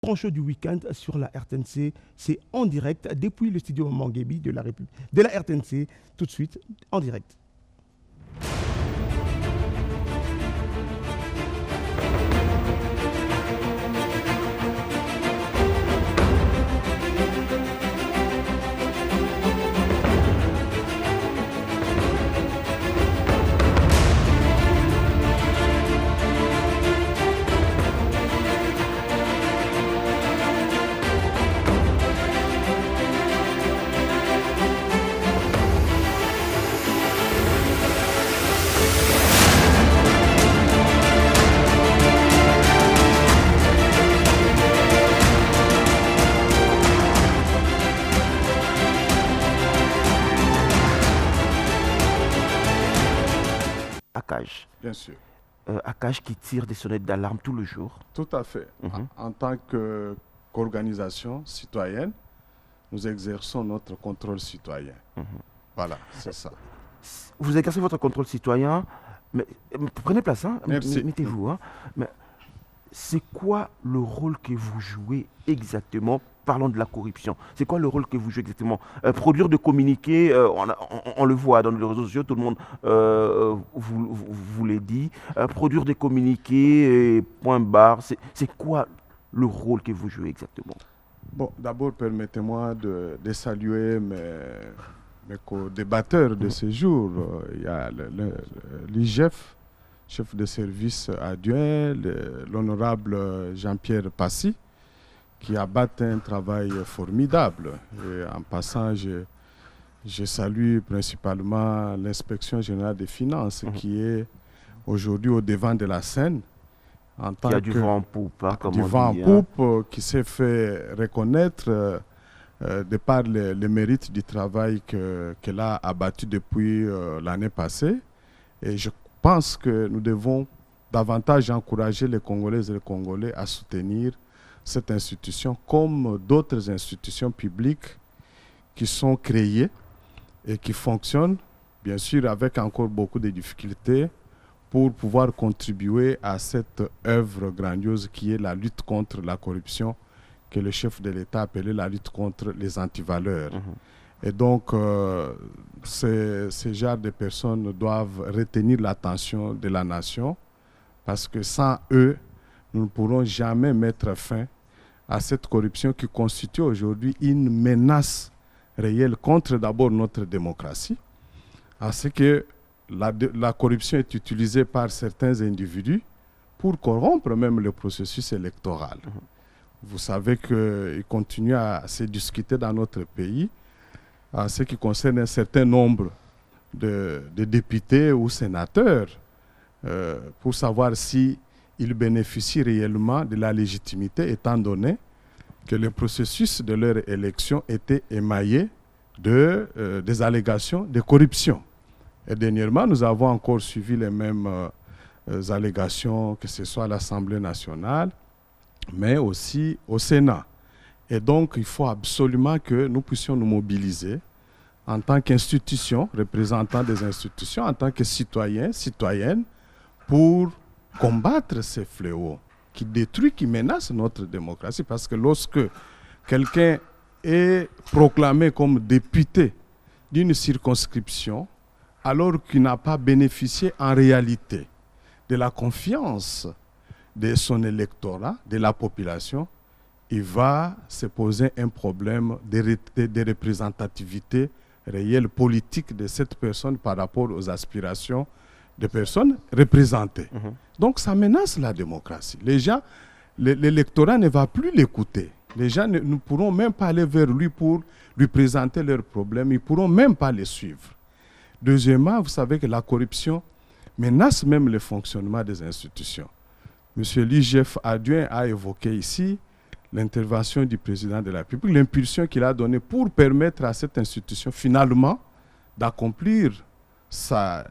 Grand show du week-end sur la RTNC. C'est en direct depuis le studio Manguébi de la RTNC. Tout de suite, en direct. Akaj. Bien sûr. Akaj qui tire des sonnettes d'alarme tout le jour. Tout à fait. En tant qu'organisation citoyenne, nous exerçons notre contrôle citoyen. Voilà, c'est ça. Vous exercez votre contrôle citoyen, mais prenez place, hein, Merci. mettez-vous. Hein, mais c'est quoi le rôle que vous jouez exactement? Parlons de la corruption. C'est quoi le rôle que vous jouez exactement? Produire de communiqués, on le voit dans les réseaux sociaux, tout le monde vous l'a dit. Produire des communiqués, point barre. C'est quoi le rôle que vous jouez exactement? Bon, d'abord, permettez-moi de saluer mes co-débatteurs de ce jour. Il y a l'IGF, chef de service adjoint, l'honorable Jean-Pierre Passy, qui a battu un travail formidable. Et en passant, je salue principalement l'inspection générale des finances, qui est aujourd'hui au devant de la scène. En tant qui a du vent en poupe, hein, comme du on vent dit, en poupe, qui s'est fait reconnaître de par le mérite du travail qu'elle a abattu depuis l'année passée. Et je pense que nous devons davantage encourager les Congolaises et les Congolais à soutenir cette institution comme d'autres institutions publiques qui sont créées et qui fonctionnent, bien sûr avec encore beaucoup de difficultés, pour pouvoir contribuer à cette œuvre grandiose qui est la lutte contre la corruption, que le chef de l'État appelait la lutte contre les antivaleurs. Et donc, ces genres de personnes doivent retenir l'attention de la nation, parce que sans eux, nous ne pourrons jamais mettre fin à cette corruption qui constitue aujourd'hui une menace réelle contre d'abord notre démocratie, à ce que la corruption est utilisée par certains individus pour corrompre même le processus électoral. Vous savez qu'il continue à se discuter dans notre pays en ce qui concerne un certain nombre de députés ou sénateurs pour savoir si ils bénéficient réellement de la légitimité, étant donné que le processus de leur élection était émaillé des allégations de corruption. Et dernièrement, nous avons encore suivi les mêmes allégations, que ce soit à l'Assemblée nationale, mais aussi au Sénat. Et donc, il faut absolument que nous puissions nous mobiliser en tant qu'institution, représentants des institutions, en tant que citoyens, citoyennes, pour combattre ces fléaux qui détruisent, qui menacent notre démocratie. Parce que lorsque quelqu'un est proclamé comme député d'une circonscription, alors qu'il n'a pas bénéficié en réalité de la confiance de son électorat, de la population, il va se poser un problème de représentativité réelle politique de cette personne par rapport aux aspirations des personnes représentées. Donc ça menace la démocratie. Les gens, l'électorat ne va plus l'écouter. Les gens ne pourront même pas aller vers lui pour lui présenter leurs problèmes. Ils ne pourront même pas les suivre. Deuxièmement, vous savez que la corruption menace même le fonctionnement des institutions. Monsieur l'IGF adjoint a évoqué ici l'intervention du président de la République, l'impulsion qu'il a donnée pour permettre à cette institution finalement d'accomplir sa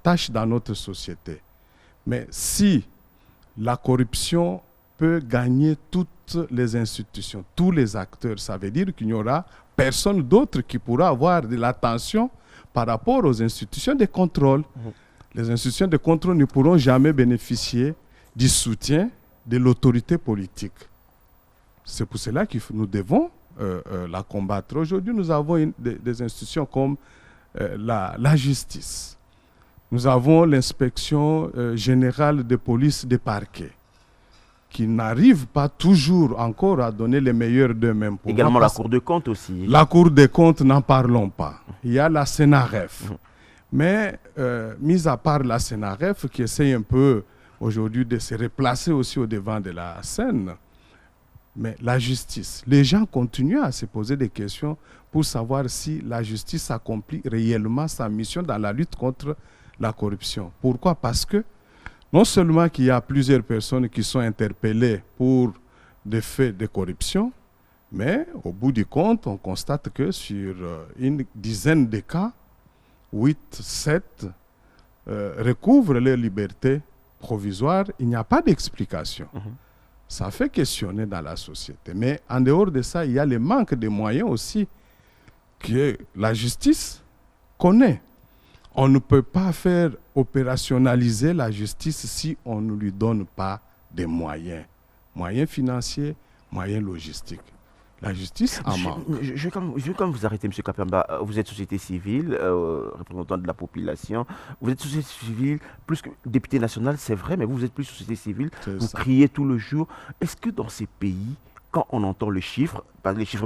tâche dans notre société. Mais si la corruption peut gagner toutes les institutions, tous les acteurs, ça veut dire qu'il n'y aura personne d'autre qui pourra avoir de l'attention par rapport aux institutions de contrôle. Les institutions de contrôle ne pourront jamais bénéficier du soutien de l'autorité politique. C'est pour cela que nous devons la combattre. Aujourd'hui, nous avons des institutions comme la justice. Nous avons l'inspection générale de police des parquets, qui n'arrive pas toujours encore à donner les meilleurs d'eux-mêmes. Également la Cour des comptes aussi. La Cour des comptes, n'en parlons pas. Il y a la Sénaref. Mais, mis à part la Sénaref, qui essaye un peu aujourd'hui de se replacer aussi au devant de la scène, mais la justice, les gens continuent à se poser des questions pour savoir si la justice accomplit réellement sa mission dans la lutte contre la corruption. Pourquoi? Parce que non seulement qu'il y a plusieurs personnes qui sont interpellées pour des faits de corruption, mais au bout du compte, on constate que sur une dizaine de cas, 8, 7 recouvrent leur liberté provisoire. Il n'y a pas d'explication. Ça fait questionner dans la société. Mais en dehors de ça, il y a le manque de moyens aussi que la justice connaît. On ne peut pas faire opérationnaliser la justice si on ne lui donne pas des moyens. Moyens financiers, moyens logistiques. La justice en manque. Je vais quand même vous arrêter, M. Kapamba. Vous êtes société civile, représentant de la population. Vous êtes société civile, plus que député national, c'est vrai, mais vous êtes plus société civile. Vous criez tout le jour. Est-ce que dans ces pays, quand on entend les chiffres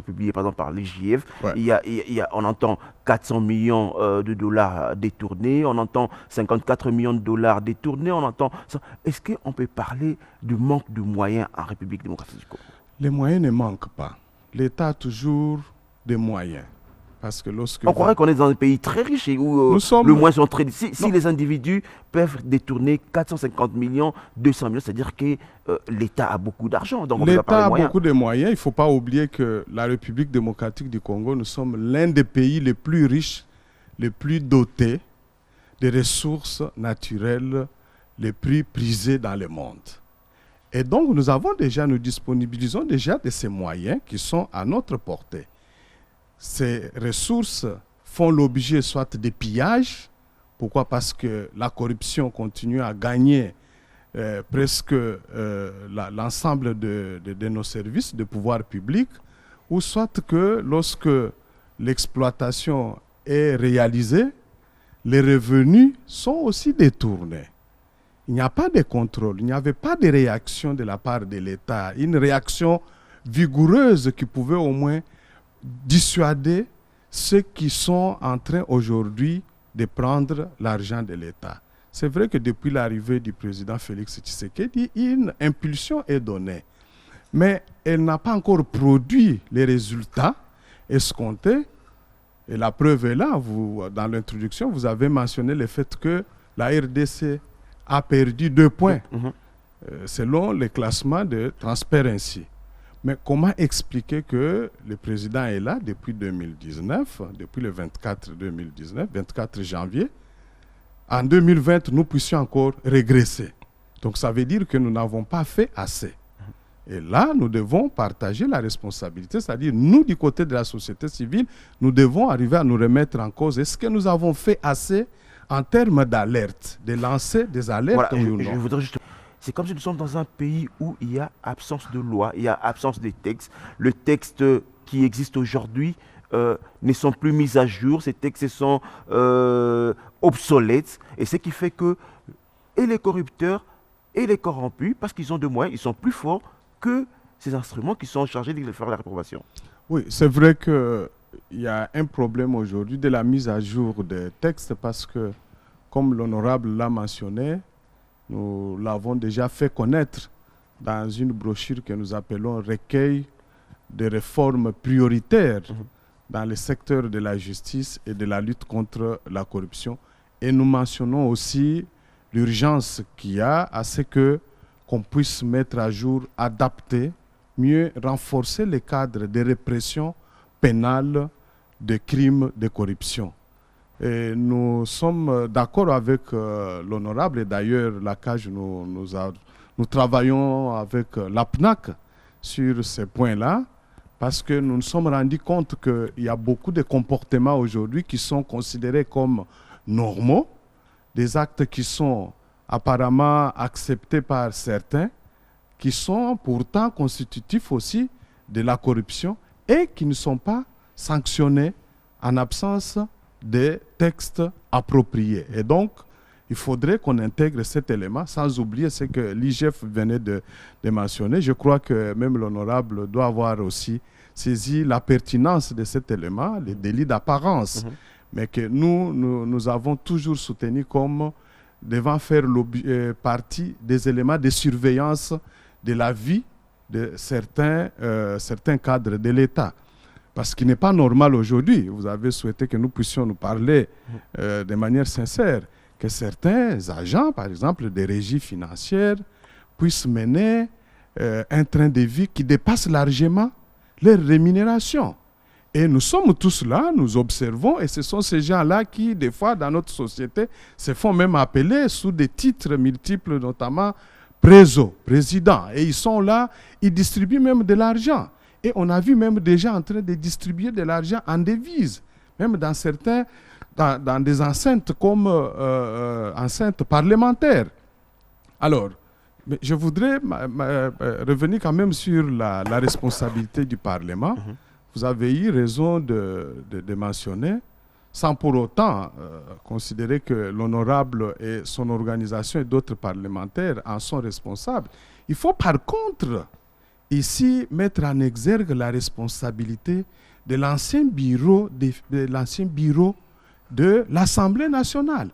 publiés par exemple par l'IGF, on entend 400 millions de dollars détournés, on entend 54 millions de dollars détournés, on entend ça. Est-ce qu'on peut parler du manque de moyens en République démocratique du Congo? Les moyens ne manquent pas. L'État a toujours des moyens. Parce que lorsque on croirait qu'on est dans un pays très riche et où le moyen sont très... Si les individus peuvent détourner 450 millions, 200 millions, c'est-à-dire que l'État a beaucoup d'argent. L'État a beaucoup de moyens. Il ne faut pas oublier que la République démocratique du Congo, nous sommes l'un des pays les plus riches, les plus dotés des ressources naturelles les plus prisées dans le monde. Et donc, nous disponibilisons déjà de ces moyens qui sont à notre portée. Ces ressources font l'objet soit des pillages. Pourquoi? Parce que la corruption continue à gagner presque l'ensemble de nos services de pouvoir public, ou soit que lorsque l'exploitation est réalisée, les revenus sont aussi détournés. Il n'y a pas de contrôle, il n'y avait pas de réaction de la part de l'État, une réaction vigoureuse qui pouvait au moins dissuader ceux qui sont en train aujourd'hui de prendre l'argent de l'État. C'est vrai que depuis l'arrivée du président Félix Tshisekedi, une impulsion est donnée, mais elle n'a pas encore produit les résultats escomptés. Et la preuve est là, dans l'introduction, vous avez mentionné le fait que la RDC a perdu 2 points, selon le classement de Transparency. Mais comment expliquer que le président est là depuis 2019, depuis le 24 janvier, en 2020, nous puissions encore régresser. Donc ça veut dire que nous n'avons pas fait assez. Et là, nous devons partager la responsabilité, c'est-à-dire nous, du côté de la société civile, nous devons arriver à nous remettre en cause. Est-ce que nous avons fait assez en termes d'alerte, de lancer des alertes? Voilà, je voudrais juste... C'est comme si nous sommes dans un pays où il y a absence de loi, il y a absence de textes. Les textes qui existent aujourd'hui ne sont plus mis à jour, ces textes sont obsolètes. Et ce qui fait que et les corrupteurs et les corrompus, parce qu'ils ont de moyens, ils sont plus forts que ces instruments qui sont chargés de faire la réprobation. Oui, c'est vrai qu'il y a un problème aujourd'hui de la mise à jour des textes parce que, comme l'honorable l'a mentionné, nous l'avons déjà fait connaître dans une brochure que nous appelons « Recueil de réformes prioritaires dans le secteur de la justice et de la lutte contre la corruption ». Et nous mentionnons aussi l'urgence qu'il y a à ce qu'on puisse mettre à jour, adapter, mieux renforcer les cadres de répression pénale des crimes de corruption. Et nous sommes d'accord avec l'honorable, et d'ailleurs, la CAJ, nous travaillons avec l'APNAC sur ces points-là, parce que nous nous sommes rendus compte qu'il y a beaucoup de comportements aujourd'hui qui sont considérés comme normaux, des actes qui sont apparemment acceptés par certains, qui sont pourtant constitutifs aussi de la corruption et qui ne sont pas sanctionnés en absence des textes appropriés. Et donc, il faudrait qu'on intègre cet élément, sans oublier ce que l'IGF venait de mentionner. Je crois que même l'honorable doit avoir aussi saisi la pertinence de cet élément, les délits d'apparence, mais que nous avons toujours soutenu comme devant faire partie des éléments de surveillance de la vie de certains cadres de l'État. Parce qu'il n'est pas normal aujourd'hui, vous avez souhaité que nous puissions nous parler de manière sincère, que certains agents, par exemple des régies financières, puissent mener un train de vie qui dépasse largement leur rémunération. Et nous sommes tous là, nous observons, et ce sont ces gens-là qui, des fois, dans notre société, se font même appeler sous des titres multiples, notamment président. Et ils sont là, ils distribuent même de l'argent. Et on a vu même des gens en train de distribuer de l'argent en devises, même dans certains... Dans des enceintes comme enceintes parlementaires. Alors, je voudrais revenir quand même sur la responsabilité du Parlement. Vous avez eu raison de mentionner, sans pour autant considérer que l'honorable et son organisation et d'autres parlementaires en sont responsables. Il faut par contre ici mettre en exergue la responsabilité de l'ancien bureau de l'Assemblée nationale.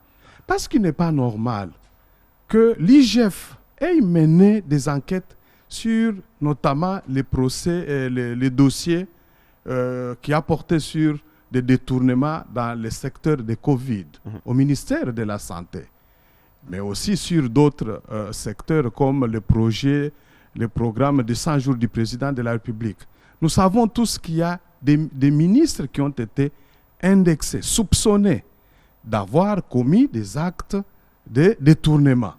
Parce qu'il n'est pas normal que l'IGF ait mené des enquêtes sur notamment les procès, les dossiers qui a porté sur des détournements dans le secteur de Covid au ministère de la Santé, mais aussi sur d'autres secteurs comme le programme de 100 jours du président de la République. Nous savons tous qu'il y a des ministres qui ont été indexés, soupçonnés d'avoir commis des actes de détournement.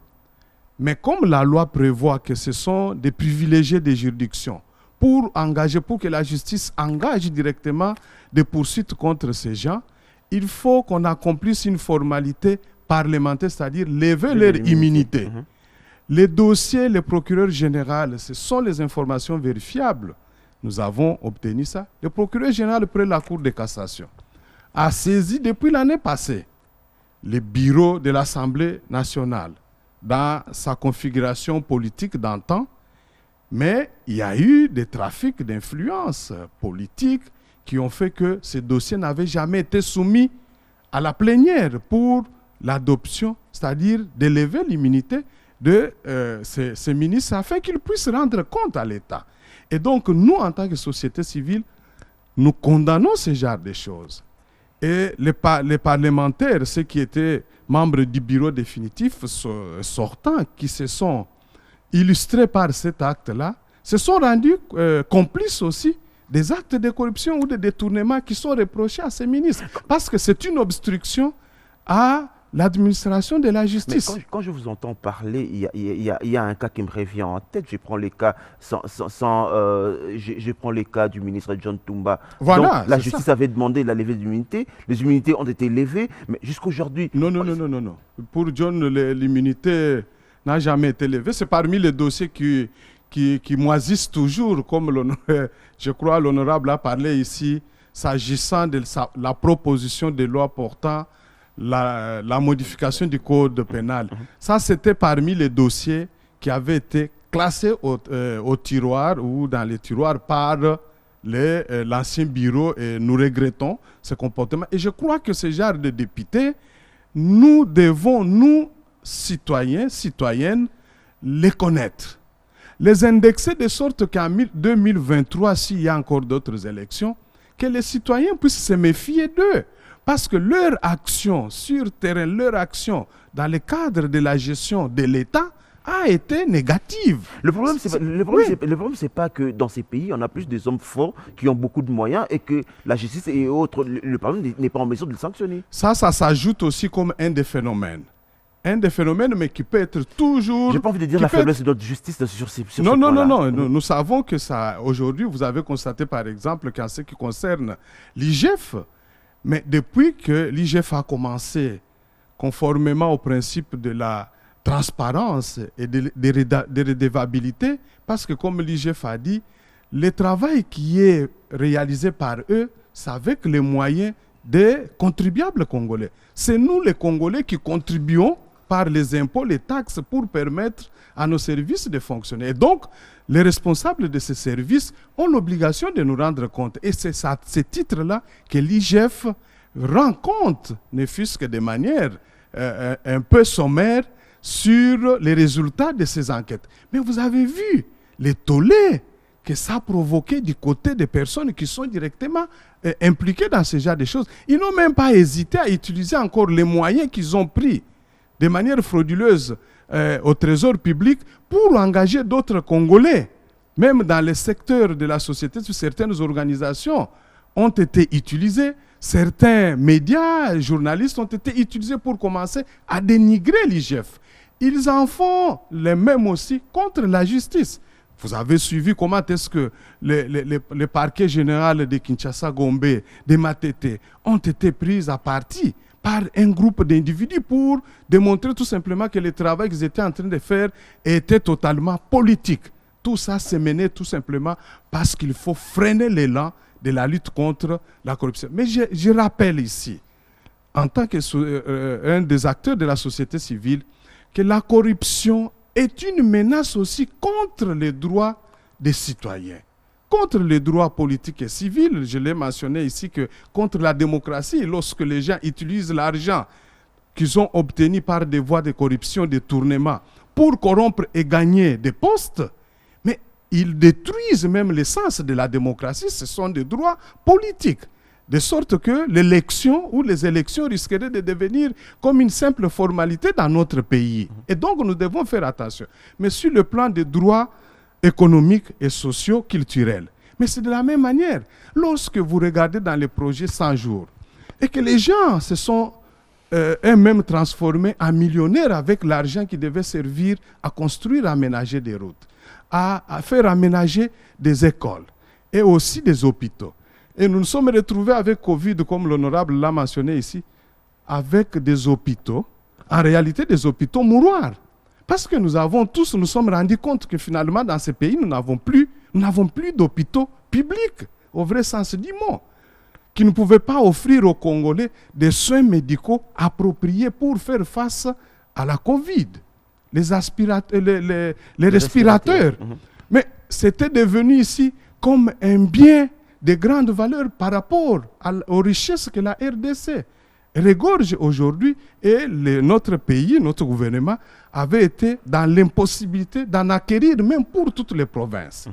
Mais comme la loi prévoit que ce sont des privilégiés des juridictions pour que la justice engage directement des poursuites contre ces gens, il faut qu'on accomplisse une formalité parlementaire, c'est-à-dire lever leur immunité. Les dossiers, les procureurs généraux, ce sont les informations vérifiables. Nous avons obtenu ça. Le procureur général près la Cour de cassation a saisi depuis l'année passée le bureau de l'Assemblée nationale dans sa configuration politique d'antan, mais il y a eu des trafics d'influence politique qui ont fait que ces dossiers n'avaient jamais été soumis à la plénière pour l'adoption, c'est-à-dire d'élever l'immunité de ces ministres afin qu'ils puissent rendre compte à l'État. Et donc, nous, en tant que société civile, nous condamnons ce genre de choses. Et les parlementaires, ceux qui étaient membres du bureau définitif sortants, qui se sont illustrés par cet acte-là, se sont rendus complices aussi des actes de corruption ou de détournement qui sont reprochés à ces ministres. Parce que c'est une obstruction à l'administration de la justice. Mais quand je vous entends parler, il y a un cas qui me revient en tête. Je prends les cas, je prends les cas du ministre John Toumba. Voilà, donc, la justice avait demandé la levée d'immunité. Les immunités ont été levées, mais jusqu'aujourd'hui... Non. Pour John, l'immunité n'a jamais été levée. C'est parmi les dossiers qui moisissent toujours, comme je crois l'honorable a parlé ici, s'agissant de la proposition de loi portant la modification du code pénal. Ça, c'était parmi les dossiers qui avaient été classés au tiroir ou dans les tiroirs par l'ancien bureau, et nous regrettons ce comportement. Et je crois que ce genre de députés, nous devons, nous, citoyens, citoyennes, les connaître. Les indexer de sorte qu'en 2023, s'il y a encore d'autres élections, que les citoyens puissent se méfier d'eux. Parce que leur action sur terrain, leur action dans le cadre de la gestion de l'État a été négative. Le problème, c'est pas que dans ces pays, on a plus des hommes forts qui ont beaucoup de moyens et que la justice et autres, le problème n'est pas en mesure de le sanctionner. Ça s'ajoute aussi comme un des phénomènes. Un des phénomènes, mais qui peut être toujours... J'ai pas envie de dire la faiblesse de notre justice sur ce point-là. Non. Nous savons que ça... Aujourd'hui, vous avez constaté, par exemple, qu'en ce qui concerne l'IGF, mais depuis que l'IGF a commencé, conformément au principe de la transparence et de redevabilité, parce que comme l'IGF a dit, le travail qui est réalisé par eux, c'est avec les moyens des contribuables congolais. C'est nous les Congolais qui contribuons par les impôts, les taxes pour permettre à nos services de fonctionner. Et donc, les responsables de ces services ont l'obligation de nous rendre compte. Et c'est à ce titre-là que l'IGF rend compte, ne fût-ce que de manière un peu sommaire, sur les résultats de ces enquêtes. Mais vous avez vu les tollés que ça a provoqué du côté des personnes qui sont directement impliquées dans ce genre de choses. Ils n'ont même pas hésité à utiliser encore les moyens qu'ils ont pris de manière frauduleuse au trésor public pour engager d'autres Congolais. Même dans le secteur de la société, certaines organisations ont été utilisées, certains médias, journalistes ont été utilisés pour commencer à dénigrer l'IGF. Ils en font les mêmes aussi contre la justice. Vous avez suivi comment est-ce que le parquet général de Kinshasa, Gombe, de Matete, ont été pris à partie par un groupe d'individus pour démontrer tout simplement que le travail qu'ils étaient en train de faire était totalement politique. Tout ça s'est mené tout simplement parce qu'il faut freiner l'élan de la lutte contre la corruption. Mais je rappelle ici, en tant qu'un des acteurs de la société civile, que la corruption est une menace aussi contre les droits des citoyens, contre les droits politiques et civils. Je l'ai mentionné ici, que contre la démocratie, lorsque les gens utilisent l'argent qu'ils ont obtenu par des voies de corruption, détournement, pour corrompre et gagner des postes, mais ils détruisent même l'essence de la démocratie. Ce sont des droits politiques. De sorte que l'élection ou les élections risqueraient de devenir comme une simple formalité dans notre pays. Et donc nous devons faire attention. Mais sur le plan des droits économiques et sociaux, culturels. Mais c'est de la même manière. Lorsque vous regardez dans les projets 100 jours, et que les gens se sont eux-mêmes transformés en millionnaires avec l'argent qui devait servir à construire, à aménager des routes, à faire aménager des écoles et aussi des hôpitaux. Et nous nous sommes retrouvés avec Covid, comme l'honorable l'a mentionné ici, avec des hôpitaux, en réalité des hôpitaux mouroirs. Parce que nous sommes rendus compte que finalement, dans ces pays, nous n'avons plus d'hôpitaux publics, au vrai sens du mot, qui ne pouvaient pas offrir aux Congolais des soins médicaux appropriés pour faire face à la Covid. Les respirateurs. Mais c'était devenu ici comme un bien de grande valeur par rapport aux richesses que la RDC regorge aujourd'hui, et notre pays, notre gouvernement avait été dans l'impossibilité d'en acquérir même pour toutes les provinces.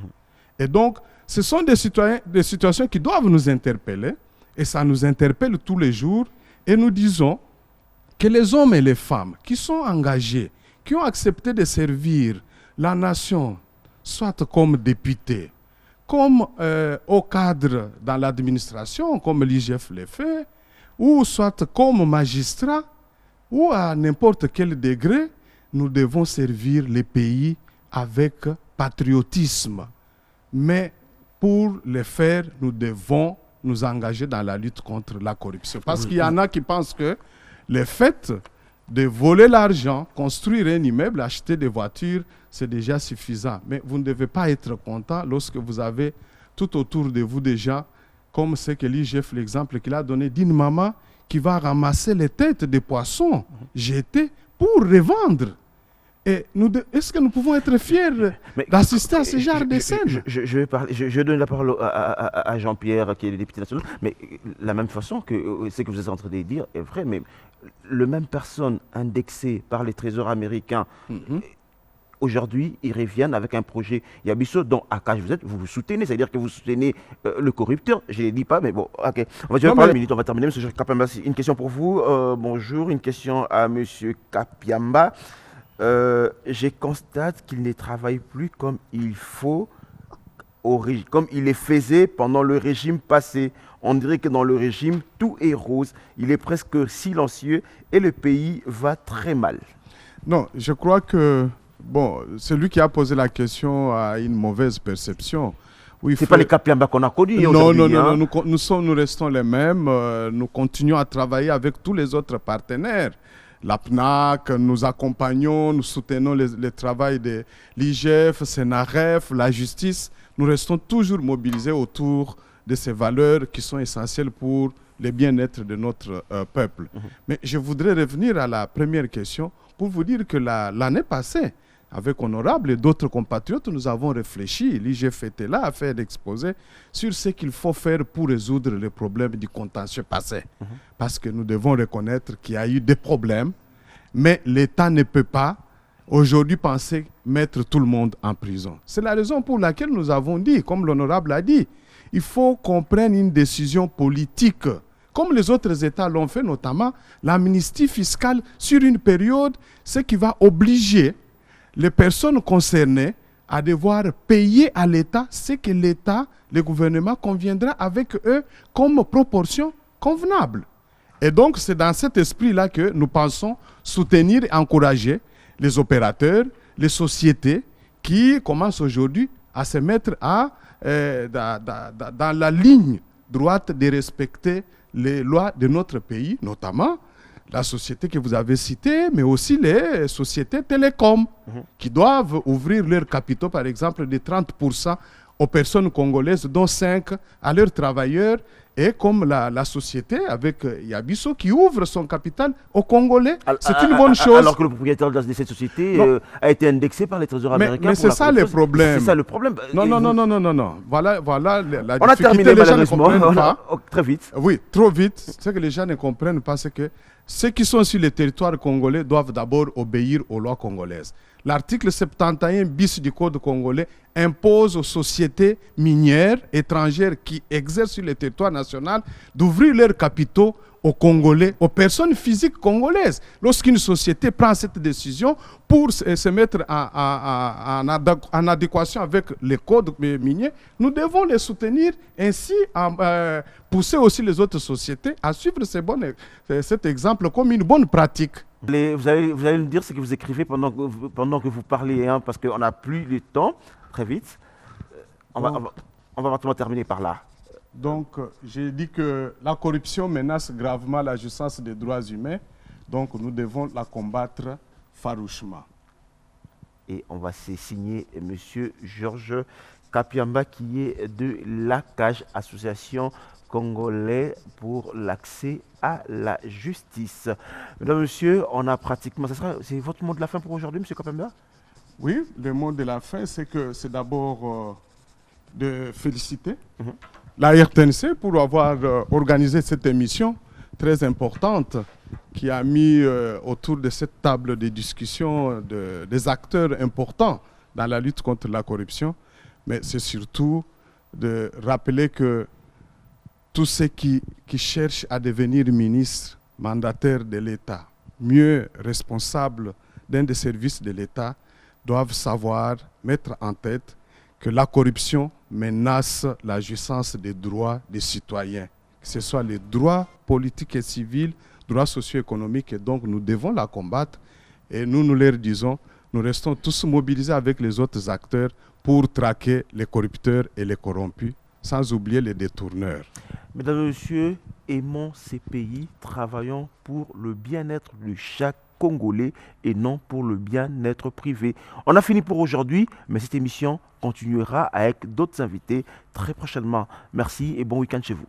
Et donc, ce sont des situations qui doivent nous interpeller, et ça nous interpelle tous les jours, et nous disons que les hommes et les femmes qui sont engagés, qui ont accepté de servir la nation, soit comme députés, comme au cadre dans l'administration, comme l'IGF le fait, ou soit comme magistrat, ou à n'importe quel degré, nous devons servir les pays avec patriotisme. Mais pour le faire, nous devons nous engager dans la lutte contre la corruption. Parce qu'il y en a qui pensent que le fait de voler l'argent, construire un immeuble, acheter des voitures, c'est déjà suffisant. Mais vous ne devez pas être content lorsque vous avez tout autour de vous des gens, comme ce que l'IGF, l'exemple qu'il a donné, d'une maman qui va ramasser les têtes des poissons jetés pour revendre. Et est-ce que nous pouvons être fiers d'assister à ce genre de scène? Je vais donner la parole à Jean-Pierre, qui est le député national, mais la même façon que ce que vous êtes en train de dire est vrai, mais le même personne indexée par les trésors américains, aujourd'hui, ils reviennent avec un projet Yabiso dont Akash vous vous soutenez, c'est-à-dire que vous soutenez le corrupteur. Je ne l'ai dit pas, mais bon, ok. On va terminer, M. Kapiamba. Une question pour vous. Bonjour, une question à M. Kapiamba. Je constate qu'il ne travaille plus comme il faut, comme il le faisait pendant le régime passé. On dirait que dans le régime, tout est rose. Il est presque silencieux et le pays va très mal. Non, je crois que celui qui a posé la question a une mauvaise perception. Ce n'est pas les Kapiamba qu'on a connus. Non, nous restons les mêmes. Nous continuons à travailler avec tous les autres partenaires. l'APNAC, nous accompagnons, nous soutenons le travail de l'IGF, SENAREF, la justice. Nous restons toujours mobilisés autour de ces valeurs qui sont essentielles pour le bien-être de notre peuple. Mais je voudrais revenir à la première question pour vous dire que l'année passée, avec Honorable et d'autres compatriotes, nous avons réfléchi, l'IGF était là à faire l'exposé sur ce qu'il faut faire pour résoudre les problèmes du contentieux passé. Parce que nous devons reconnaître qu'il y a eu des problèmes, mais l'État ne peut pas aujourd'hui penser mettre tout le monde en prison. C'est la raison pour laquelle nous avons dit, comme l'Honorable a dit, il faut qu'on prenne une décision politique, comme les autres États l'ont fait, notamment l'amnistie fiscale sur une période, ce qui va obliger les personnes concernées à devoir payer à l'État ce que l'État, le gouvernement conviendra avec eux comme proportion convenable. Et donc, c'est dans cet esprit-là que nous pensons soutenir et encourager les opérateurs, les sociétés qui commencent aujourd'hui à se mettre dans la ligne droite de respecter les lois de notre pays, notamment la société que vous avez citée, mais aussi les sociétés télécoms qui doivent ouvrir leurs capitaux, par exemple, de 30% aux personnes congolaises, dont 5% à leurs travailleurs, et comme la société avec Yabiso qui ouvre son capital aux Congolais. C'est une bonne chose. Alors que le propriétaire de cette société a été indexé par les trésors américains. Mais c'est ça le problème. C'est ça le problème. Non. Voilà la on a terminé, les gens ne comprennent pas. Très vite. Oui, trop vite. Ce que les gens ne comprennent pas, c'est que ceux qui sont sur le territoire congolais doivent d'abord obéir aux lois congolaises. L'article 71 bis du Code congolais impose aux sociétés minières étrangères qui exercent sur le territoire national d'ouvrir leurs capitaux aux Congolais, aux personnes physiques congolaises. Lorsqu'une société prend cette décision pour se mettre en adéquation avec les codes miniers, nous devons les soutenir, ainsi pousser aussi les autres sociétés à suivre cet exemple comme une bonne pratique. Vous allez nous dire ce que vous écrivez pendant que vous parlez, hein, parce qu'on n'a plus le temps, très vite. On va maintenant terminer par là. Donc, j'ai dit que la corruption menace gravement la justice des droits humains, donc nous devons la combattre farouchement. Et on va signer M. Georges Kapiamba, qui est de l'ACAJ, Association congolaise pour l'accès à la justice. Mesdames, Messieurs, on a pratiquement... C'est votre mot de la fin pour aujourd'hui, M. Kapiamba? Oui, le mot de la fin, c'est que c'est d'abord de féliciter la RTNC pour avoir organisé cette émission très importante qui a mis autour de cette table de discussion des acteurs importants dans la lutte contre la corruption. Mais c'est surtout de rappeler que tous ceux qui cherchent à devenir ministres, mandataires de l'État, mieux responsables d'un des services de l'État, doivent savoir mettre en tête que la corruption menace la jouissance des droits des citoyens, que ce soit les droits politiques et civils, droits socio-économiques, et donc nous devons la combattre. Et nous leur disons, nous restons tous mobilisés avec les autres acteurs pour traquer les corrupteurs et les corrompus, sans oublier les détourneurs. Mesdames et messieurs, aimons ces pays, travaillons pour le bien-être de chaque Congolais et non pour le bien-être privé. On a fini pour aujourd'hui, mais cette émission continuera avec d'autres invités très prochainement. Merci et bon week-end chez vous.